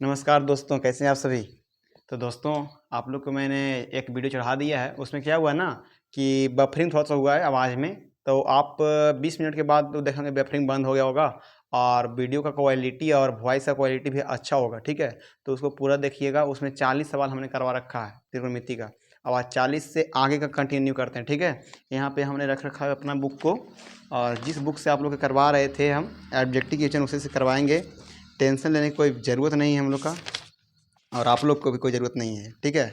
नमस्कार दोस्तों, कैसे हैं आप सभी। तो दोस्तों, आप लोग को मैंने एक वीडियो चढ़ा दिया है। उसमें क्या हुआ ना कि बफरिंग थोड़ा सा हुआ है आवाज़ में। तो आप 20 मिनट के बाद तो देखेंगे बफरिंग बंद हो गया होगा और वीडियो का क्वालिटी और वॉइस का क्वालिटी भी अच्छा होगा। ठीक है, तो उसको पूरा देखिएगा। उसमें 40 सवाल हमने करवा रखा है त्रिकोणमिति का। अब आज 40 से आगे का कंटिन्यू करते हैं। ठीक है, यहाँ पे हमने रख रखा है अपना बुक को, और जिस बुक से आप लोग करवा रहे थे हम ऑब्जेक्टिव क्वेश्चन उसी से करवाएंगे। टेंशन लेने की कोई ज़रूरत नहीं है हम लोग का, और आप लोग को भी कोई ज़रूरत नहीं है। ठीक है,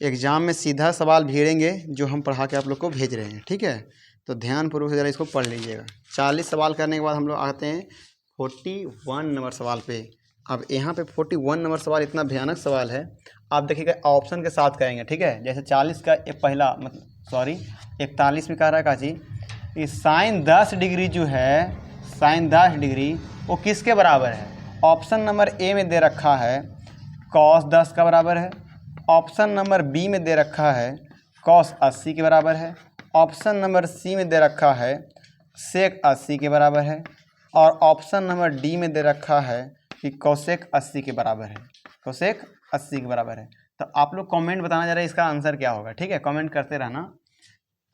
एग्ज़ाम में सीधा सवाल भेजेंगे जो हम पढ़ा के आप लोग को भेज रहे हैं। ठीक है, तो ध्यानपूर्वक ज़रा इसको पढ़ लीजिएगा। 40 सवाल करने के बाद हम लोग आते हैं 41 नंबर सवाल पे। अब यहाँ पे 41 नंबर सवाल इतना भयानक सवाल है, आप देखिएगा ऑप्शन के साथ करेंगे। ठीक है, जैसे 40 का एक पहला मतलब 41 में कह रहा है काजी कि साइन 10 डिग्री जो है, साइन 10 डिग्री वो किसके बराबर है। ऑप्शन नंबर ए में दे रखा है कॉस 10 का बराबर है। ऑप्शन नंबर बी में दे रखा है कॉस 80 के बराबर है। ऑप्शन नंबर सी में दे रखा है सेक 80 के बराबर है। और ऑप्शन नंबर डी में दे रखा है कि कोसेक 80 के बराबर है। कोसेक 80 के बराबर है। तो आप लोग कमेंट बताना जरा इसका आंसर क्या होगा। ठीक है, कमेंट करते रहना।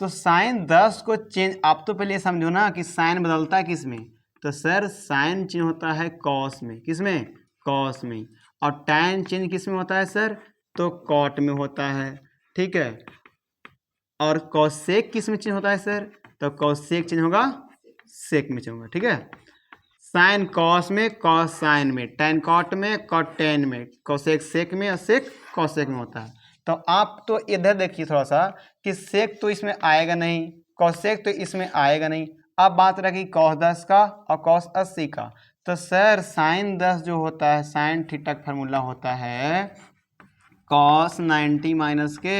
तो साइन 10 को चेंज, आप तो पहले समझो ना कि साइन बदलता है किस में। तो सर साइन चेंज होता है कॉस में। किस में? कॉस में। और टैन चेंज किस में होता है सर? तो कॉट में होता है। ठीक है, और कॉसेक किस में चेंज होता है सर? तो कॉसेक चेंज होगा सेक में चेंज होगा। ठीक है, साइन कॉस में, कॉस साइन में, टैन कॉट में, कॉट टैन में, कोसेक सेक में और सेक कॉसेक में होता है। तो आप तो इधर देखिए थोड़ा सा कि सेक तो इसमें आएगा नहीं, कॉसेक तो इसमें आएगा नहीं। अब बात रखी कॉस 10 का और कॉस 80 का। तो सर साइन 10 जो होता है, साइन थीटा का फार्मूला होता है कॉस 90 माइनस के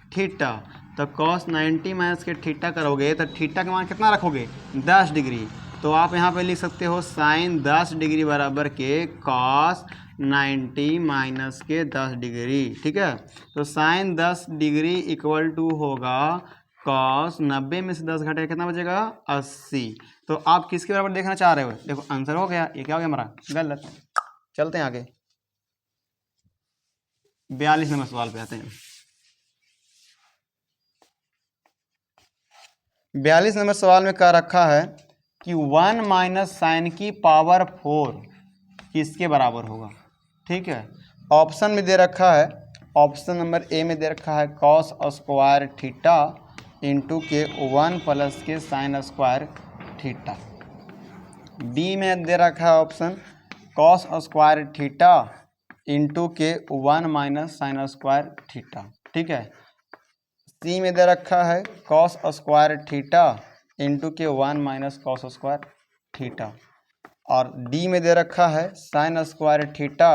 थीटा। तो कॉस 90 माइनस के थीटा करोगे तो थीटा का मान कितना रखोगे? 10 डिग्री। तो आप यहाँ पे लिख सकते हो साइन 10 डिग्री बराबर के कॉस 90 माइनस के 10 डिग्री। ठीक है, तो साइन 10 डिग्री इक्वल टू होगा कॉस 90 में से 10 घटे कितना बचेगा? 80। तो आप किसके बराबर देखना चाह रहे हो? देखो आंसर हो गया। ये क्या हो गया हमारा? गलत। चलते हैं आगे, 42 नंबर सवाल पे आते हैं। 42 नंबर सवाल में कह रखा है कि 1 माइनस साइन की पावर 4 किसके बराबर होगा। ठीक है, ऑप्शन में दे रखा है, ऑप्शन नंबर ए में दे रखा है कॉस स्क्वायर थीटा इंटू के 1 प्लस के साइन स्क्वायर थीटा। बी में दे रखा है option cos square theta into के 1 माइनस साइन स्क्वायर थीटा। ठीक है, सी में दे रखा है कॉस स्क्वायर थीटा इंटू के 1 माइनस कॉस स्क्वायर थीटा। और डी में दे रखा है साइन स्क्वायर थीटा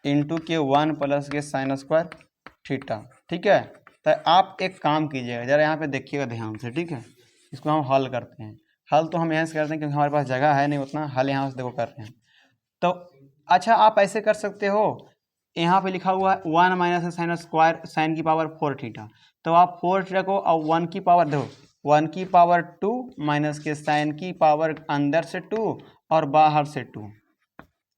इंटू के 1 प्लस के साइन स्क्वायर थीटा। ठीक है, तो आप एक काम कीजिएगा, ज़रा यहाँ पे देखिएगा ध्यान से। ठीक है, इसको हम हल करते हैं। हल तो हम यहाँ से करते हैं क्योंकि हमारे पास जगह है नहीं उतना। हल यहाँ से देखो कर रहे हैं। तो अच्छा, आप ऐसे कर सकते हो, यहाँ पे लिखा हुआ है 1 माइनस साइन स्क्वायर साइन की पावर 4 थीटा। तो आप 4 थीटा को और 1 की पावर देखो, 1 की पावर 2 माइनस के साइन की पावर अंदर से 2 और बाहर से 2,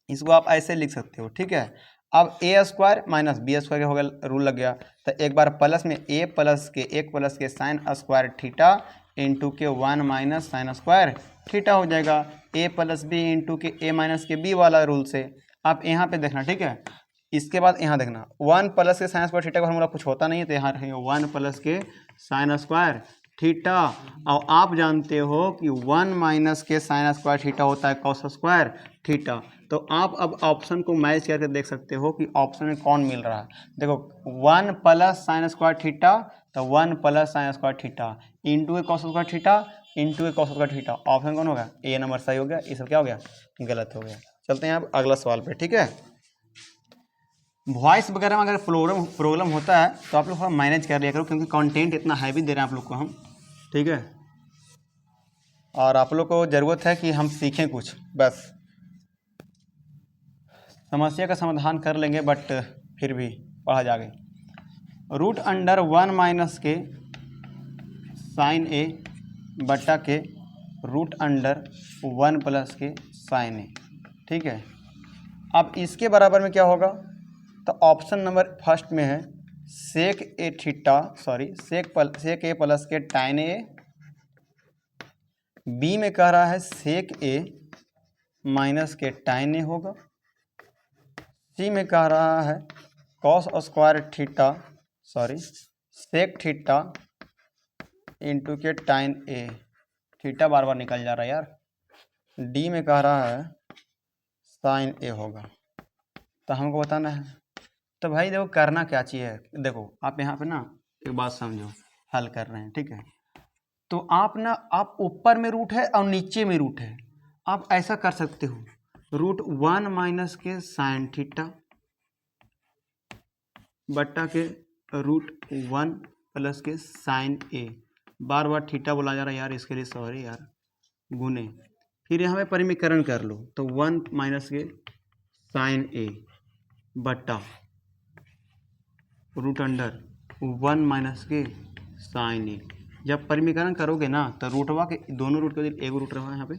इसको आप ऐसे लिख सकते हो। ठीक है, अब ए स्क्वायर माइनस बी स्क्वायर हो गया, रूल लग गया। तो एक बार प्लस में ए प्लस के 1 प्लस के साइन स्क्वायर थीटा इंटू के 1 माइनस साइन स्क्वायर थीटा हो जाएगा। ए प्लस बी इंटू के ए माइनस के बी वाला रूल से। आप यहाँ पे देखना। ठीक है, इसके बाद यहाँ देखना 1 प्लस के साइन स्क्वायर थीटा का फार्मूला कुछ होता नहीं है, तो यहाँ रखेंगे 1 प्लस के साइन स्क्वायर थीटा। और आप जानते हो कि 1 माइनस के साइन स्क्वायर थीटा होता है कॉस स्क्वायर थीटा। तो आप अब ऑप्शन को मैच करके देख सकते हो कि ऑप्शन में कौन मिल रहा है। देखो 1 प्लस साइन स्क्वायर थीटा, तो 1 plus sine square theta into a cos square theta into a cos square theta. Option कौन होगा? ए नंबर सही हो गया। ये सब क्या हो गया? गलत हो गया। चलते हैं अब अगला सवाल पे। ठीक है, वॉइस वगैरह में अगर प्रॉब्लम होता है तो आप लोग थोड़ा मैनेज कर लिया करो, क्योंकि कंटेंट इतना हैवी दे रहे हैं आप लोग को हम। ठीक है, और आप लोग को ज़रूरत है कि हम सीखें कुछ। बस समस्या का समाधान कर लेंगे, बट फिर भी पढ़ा जागे। रूट अंडर 1 माइनस के साइन ए बटा के रूट अंडर 1 प्लस के साइन ए। ठीक है, अब इसके बराबर में क्या होगा, तो ऑप्शन नंबर फर्स्ट में है सेक ए थीटा, सॉरी सेक ए प्लस के tan ए, बी में कह रहा है सेक ए माइनस के tan ए होगा, सी में कह रहा है cos square theta, sorry sec theta into के tan ए, थीटा बार बार निकल जा रहा है यार, डी में कह रहा है साइन ए होगा। तो हमको बताना है, तो भाई देखो करना क्या चाहिए, देखो आप यहाँ पे ना एक बात समझो, हल कर रहे हैं ठीक है, तो आप ऊपर में रूट है और नीचे में रूट है, आप ऐसा कर सकते हो √1 माइनस के साइन थीटा बट्टा के √1 प्लस के साइन ए, बार बार थीटा बोला जा रहा है यार, इसके लिए सॉरी यार, गुने, फिर यहाँ पे परिमीकरण कर लो, तो 1 माइनस के साइन ए बट्टा √1 माइनस के साइन ए। जब परिमीकरण करोगे ना तो रूटवा के दोनों रूट के एक रूट रहा है यहाँ पे,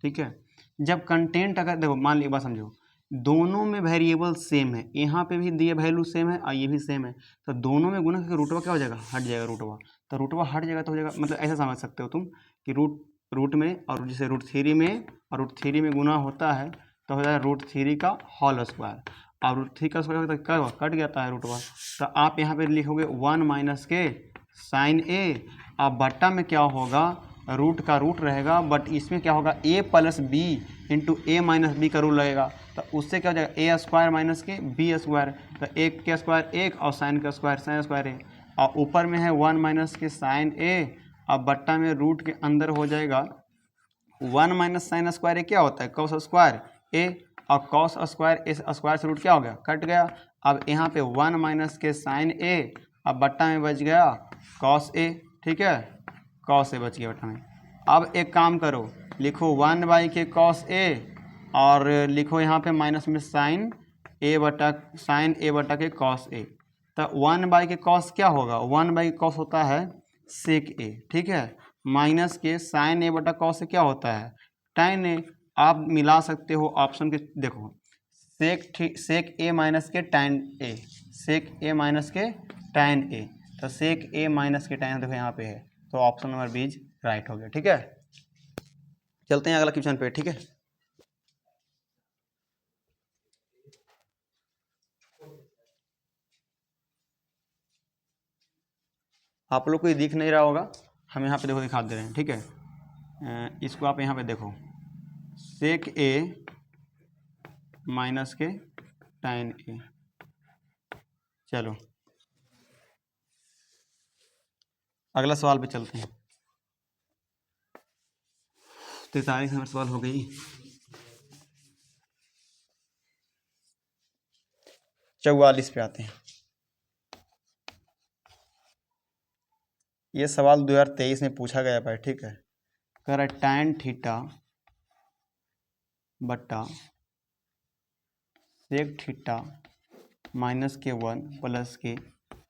ठीक है। जब कंटेंट अगर देखो मान ली एक बात समझो, दोनों में वेरिएबल सेम है, यहाँ पे भी दिए वैल्यू सेम है और ये भी सेम है, तो दोनों में गुना करके रूटवा क्या हो जाएगा, हट जाएगा रूटवा, तो रूटवा हट जाएगा तो हो जाएगा, मतलब ऐसा समझ सकते हो तुम कि रूट में और जैसे √3 में और √3 में गुना होता है तो हो जाएगा √3 का होल स्क्वायर, और √3 का स्क्वायर तो क्या हुआ, कट जाता है रूटवा, तो आप यहाँ पे लिखोगे 1 माइनस के साइन ए, अब बट्टा में क्या होगा, रूट का रूट रहेगा, बट इसमें क्या होगा a plus B into A minus B का रूल लगेगा, तो उससे क्या हो जाएगा a स्क्वायर माइनस के बी स्क्वायर, तो एक के स्क्वायर एक और साइन का स्क्वायर साइन स्क्वायर है, और ऊपर में है 1 माइनस के साइन ए, अब बट्टा में रूट के अंदर हो जाएगा 1 माइनस साइन स्क्वायर ए क्या होता है कॉस स्क्वायर ए, और कॉस स्क्वायर इस स्क्वायर से रूट क्या हो गया, कट गया, अब यहाँ पे 1 माइनस के साइन ए, अब बट्टा में बच गया कॉस ए, ठीक है, कॉस ए बच गया बट्टा में। अब एक काम करो, लिखो 1 बाई के कॉस ए और लिखो यहाँ पे माइनस में साइन ए बटा के कॉस ए, तो 1 बाई के कॉस क्या होगा, 1 बाई के कॉस होता है सेक ए, ठीक है, माइनस के साइन ए बटा कॉस से क्या होता है tan ए, आप मिला सकते हो ऑप्शन के, देखो सेक ए माइनस के tan ए, सेक ए माइनस के tan ए, तो सेक ए माइनस के tan देखो यहाँ पे है, तो ऑप्शन नंबर बी राइट हो गया, ठीक है। चलते हैं अगला क्वेश्चन पे, ठीक है। आप लोग को ये दिख नहीं रहा होगा, हम यहाँ पे देखो दिखा दे रहे हैं, ठीक है, इसको आप यहाँ पे देखो सेक ए माइनस के tan ए, चलो अगला सवाल पे चलते हैं। 43 नंबर सवाल हो गई, 44 पे आते हैं। ये सवाल 2023 में पूछा गया था, ठीक है, कह रहा है tan थीटा बट्टा सेक थीटा माइनस के 1 प्लस के,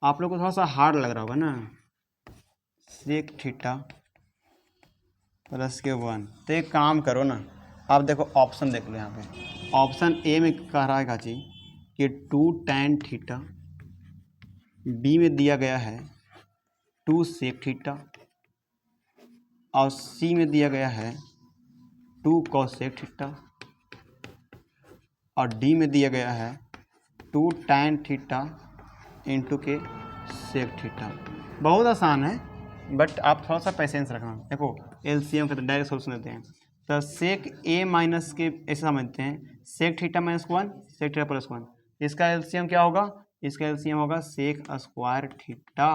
आप लोग को थोड़ा सा हार्ड लग रहा होगा ना, सेक थीटा प्लस के 1, तो एक काम करो ना, आप देखो ऑप्शन देख लो यहाँ पे, ऑप्शन ए में कह रहा है काची कि 2 tan थीटा, बी में दिया गया है 2 सेक थीटा, और सी में दिया गया है 2 cos सेक थीटा, और डी में दिया गया है 2 tan थीटा इंटू के सेक थीटा। बहुत आसान है, बट आप थोड़ा सा पेशेंस रखना। देखो एलसीएम का तो डायरेक्ट सोल्यूशन देते हैं, तो सेक ए माइनस के ऐसे समझते हैं, sec theta minus 1 sec theta plus 1, इसका एलसीएम क्या होगा, इसका एलसीएम होगा सेक स्क्वायर थीटा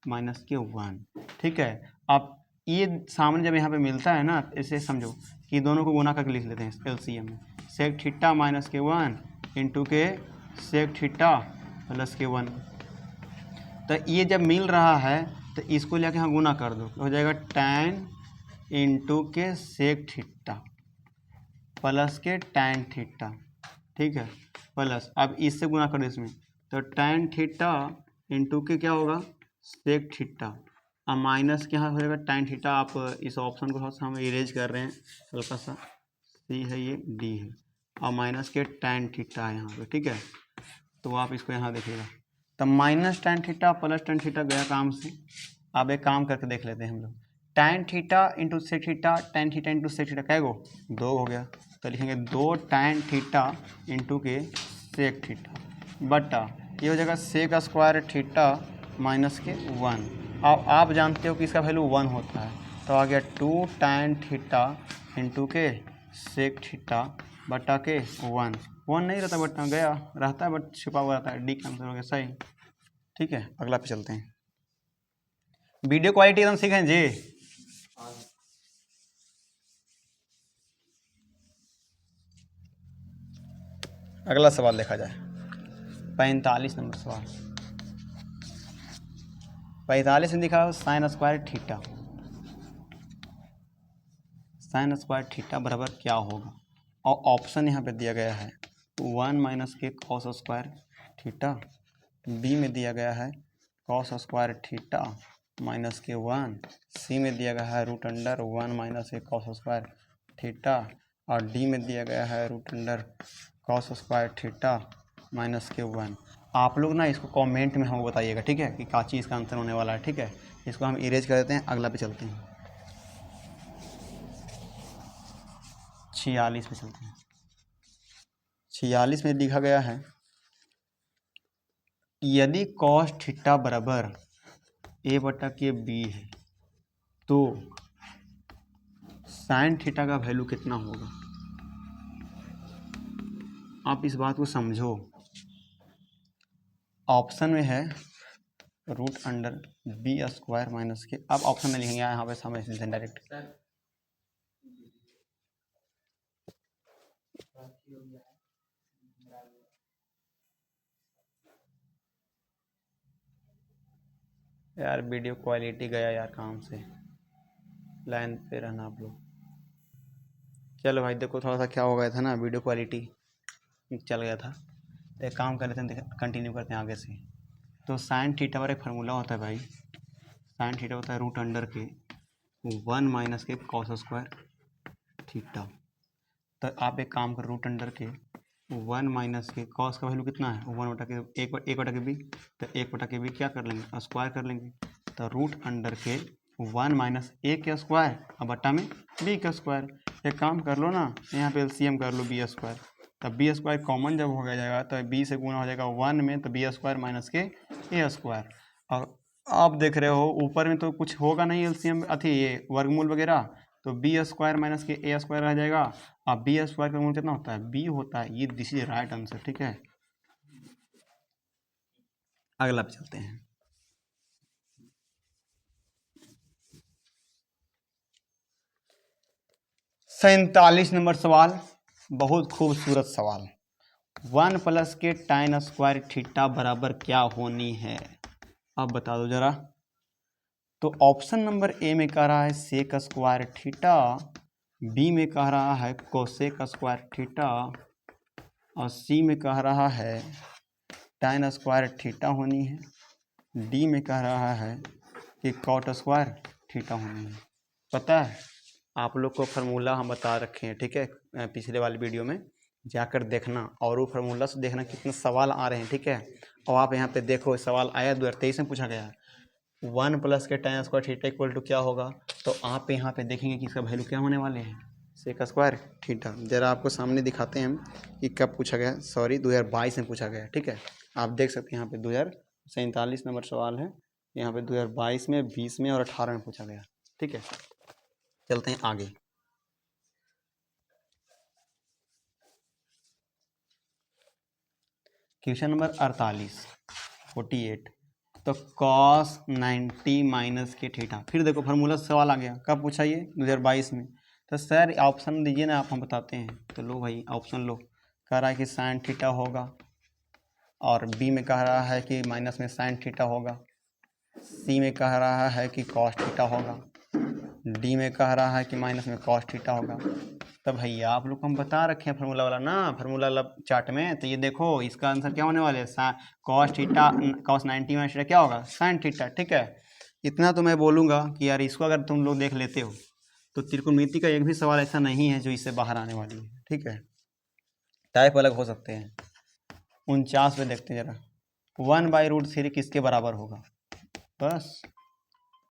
माइनस के 1, ठीक है। अब ये सामने जब यहाँ पे मिलता है ना, ऐसे समझो कि दोनों को गुना करके लिख लेते हैं एलसीएम में, सेक थीटा माइनस के 1 इंटू के सेक थीटा प्लस के 1, तो ये जब मिल रहा है तो इसको लेके यहाँ गुना कर दो, हो जाएगा tan इंटू के सेक थीटा प्लस के tan थीटा, ठीक है, प्लस अब इससे गुना कर दो इसमें, तो tan थीटा इंटू के क्या होगा सेक थीटा, अब माइनस के यहाँ हो जाएगा tan थीटा। आप इस ऑप्शन को थोड़ा सा हम इरेज कर रहे हैं हल्का सा, सी है ये डी है, और माइनस के tan थीटा है यहाँ पे, ठीक है। तो आप इसको यहाँ देखिएगा, तब minus tan theta plus tan theta गया काम से। अब एक काम करके देख लेते हैं हम लोग, tan theta into sec theta, tan theta into sec theta क्या गो 2 हो गया, तो लिखेंगे 2 tan थीटा इंटू के सेक थीटा बटा ये हो जाएगा सेक स्क्वायर थीटा माइनस के 1। अब आप जानते हो कि इसका वैल्यू 1 होता है, तो आ गया 2 tan थीटा इंटू के सेक थीटा बटा के 1 नहीं रहता बट गया रहता है, बट छुपा हुआ रहता है, डी का आंसर हो गया सही, ठीक है। अगला पे चलते हैं। वीडियो क्वालिटी एकदम सीखें जी। अगला सवाल देखा जाए, 45 नंबर सवाल। 45 में दिखा sign square theta, sign square theta बराबर क्या होगा, और ऑप्शन यहाँ पे दिया गया है 1 माइनस के कॉस स्क्वायर थीटा, बी में दिया गया है कॉस स्क्वायर थीटा माइनस के 1, सी में दिया गया है रूट अंडर 1 माइनस के कॉस स्क्वायर थीटा, और डी में दिया गया है root under cos square theta minus के 1। आप लोग ना इसको कमेंट में हमको बताइएगा, ठीक है, कि क्या चीज़ इसका आंसर होने वाला है, ठीक है। इसको हम इरेज कर देते हैं, अगला पे चलते हैं। 46 पे चलते हैं। 46 में लिखा गया है यदि कॉस थीटा बराबर ए बटा के बी है तो साइन थीटा का वैल्यू कितना होगा। आप इस बात को समझो, ऑप्शन में है root under B square minus के, अब ऑप्शन में लिखेंगे यहाँ पे समझ लीजिए डायरेक्ट। यार वीडियो क्वालिटी गया यार काम से, लाइन पे रहना आप लोग। चलो भाई देखो थोड़ा सा क्या हो गया था ना, वीडियो क्वालिटी चल गया था, तो एक काम कर लेते हैं, कंटिन्यू करते हैं आगे से। तो साइन थीटा पर एक फार्मूला होता है भाई, साइन थीटा होता है रूट अंडर के 1 माइनस के कॉस स्क्वायर थीटा। तो आप एक काम कर, रूट अंडर के 1 माइनस के कॉस का वैल्यू कितना है 1 बटा के एक बटा के बी, तो 1 बटा के बी क्या कर लेंगे स्क्वायर कर लेंगे, तो रूट अंडर के 1 माइनस ए के स्क्वायर और बट्टा में बी का स्क्वायर। एक काम कर लो ना, यहाँ पे एलसीएम कर लो बी स्क्वायर, तब बी स्क्वायर कॉमन जब हो गया जाएगा तो बी से गुना हो जाएगा 1 में, तो बी स्क्वायर माइनस के ए स्क्वायर। और आप देख रहे हो ऊपर में तो कुछ होगा नहीं एलसीएम अथी ये वर्गमूल वगैरह, तो बी स्क्वायर माइनस के ए स्क्वायर रह जाएगा। अब बी स्क्वायर का मूल कितना होता है बी होता है, ये दिस इज राइट आंसर, ठीक है। अगला पे चलते हैं। सैंतालीस नंबर सवाल, बहुत खूबसूरत सवाल। 1 प्लस के tan स्क्वायर थीटा बराबर क्या होनी है, अब बता दो जरा। तो ऑप्शन नंबर ए में कह रहा है सेक स्क्वायर थीटा, बी में कह रहा है कोसेक स्क्वायर थीटा, और सी में कह रहा है tan स्क्वायर थीटा होनी है, डी में कह रहा है कि कॉट स्क्वायर थीटा होनी है। पता है आप लोग को फार्मूला हम बता रखे हैं, ठीक है, पिछले वाली वीडियो में जाकर देखना, और वो फार्मूला से देखना कितने सवाल आ रहे हैं, ठीक है। और आप यहाँ पे देखो सवाल आया 2023 में पूछा गया है 1 प्लस के tan square theta equal to क्या होगा, तो आप यहाँ पे देखेंगे कि इसका वैल्यू क्या होने वाले हैं सेक स्क्वायर थीटा। जरा आपको सामने दिखाते हैं हम कि कब पूछा गया, सॉरी 2022 में पूछा गया, ठीक है। आप देख सकते हैं यहाँ पे 2047 नंबर सवाल है, यहाँ पे 2022 में 20 में और 18 में पूछा गया, ठीक है। चलते हैं आगे। क्वेश्चन नंबर 48 तो cos 90 माइनस के थीटा, फिर देखो फार्मूला से सवाल आ गया, कब पूछा ये 2022 में। तो सर ऑप्शन दीजिए ना आप, हम बताते हैं। तो लो भाई ऑप्शन लो, कह रहा है कि साइन थीटा होगा, और बी में कह रहा है कि माइनस में साइन थीटा होगा, सी में कह रहा है कि कॉस थीटा होगा, डी में कह रहा है कि माइनस में कॉस थीटा होगा। तो भैया आप लोग को हम बता रखे हैं फार्मूला वाला ना, फार्मूला वाला चार्ट में, तो ये देखो इसका आंसर क्या होने वाले है cos theta, cos 90 minus theta क्या होगा साइन थीटा, ठीक है। इतना तो मैं बोलूँगा कि यार इसको अगर तुम लोग देख लेते हो तो त्रिकोणमिति का एक भी सवाल ऐसा नहीं है जो इससे बाहर आने वाली है, ठीक है। टाइप अलग हो सकते हैं। 49 पे देखते हैं ज़रा, 1/√3 किसके बराबर होगा। बस